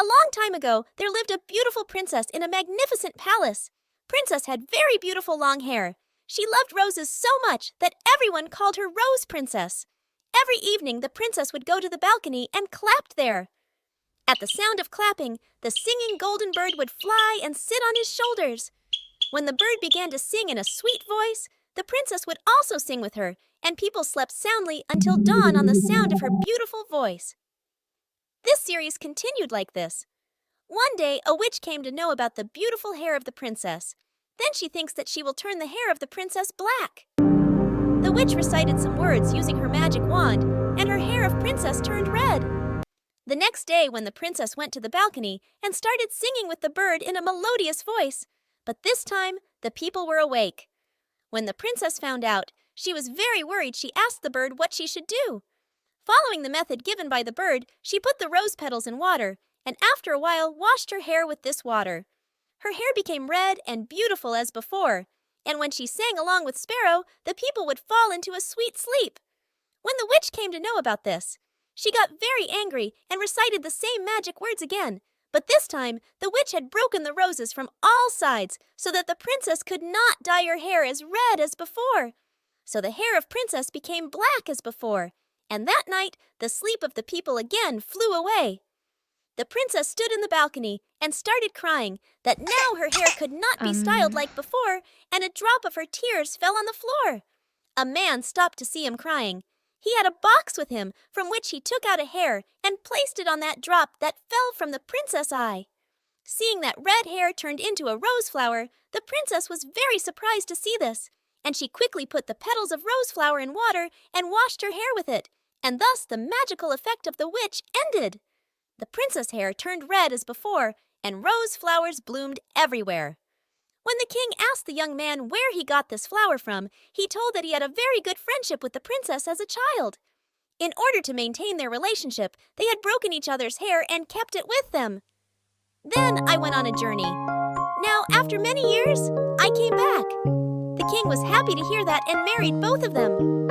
A long time ago, there lived a beautiful princess in a magnificent palace. Princess had very beautiful long hair. She loved roses so much that everyone called her Rose Princess. Every evening, the princess would go to the balcony and clap there. At the sound of clapping, the singing golden bird would fly and sit on his shoulders. When the bird began to sing in a sweet voice, the princess would also sing with her, and people slept soundly until dawn on the sound of her beautiful voice. This series continued like this. One day, a witch came to know about the beautiful hair of the princess. Then she thinks that she will turn the hair of the princess black. The witch recited some words using her magic wand, and her hair of princess turned red. The next day, when the princess went to the balcony and started singing with the bird in a melodious voice, but this time the people were awake. When the princess found out, she was very worried. She asked the bird what she should do. Following the method given by the bird, she put the rose petals in water, and after a while washed her hair with this water. Her hair became red and beautiful as before, and when she sang along with Sparrow, the people would fall into a sweet sleep. When the witch came to know about this, she got very angry and recited the same magic words again, but this time the witch had broken the roses from all sides so that the princess could not dye her hair as red as before. So the hair of princess became black as before, and that night the sleep of the people again flew away. The princess stood in the balcony and started crying that now her hair could not be styled like before, and a drop of her tears fell on the floor. A man stopped to see him crying. He had a box with him from which he took out a hair and placed it on that drop that fell from the princess' eye. Seeing that red hair turned into a rose flower, the princess was very surprised to see this, and she quickly put the petals of rose flower in water and washed her hair with it, and thus the magical effect of the witch ended. The princess' hair turned red as before, and rose flowers bloomed everywhere. When the king asked the young man where he got this flower from, he told that he had a very good friendship with the princess as a child. In order to maintain their relationship, they had broken each other's hair and kept it with them. Then I went on a journey. Now, after many years, I came back. The king was happy to hear that and married both of them.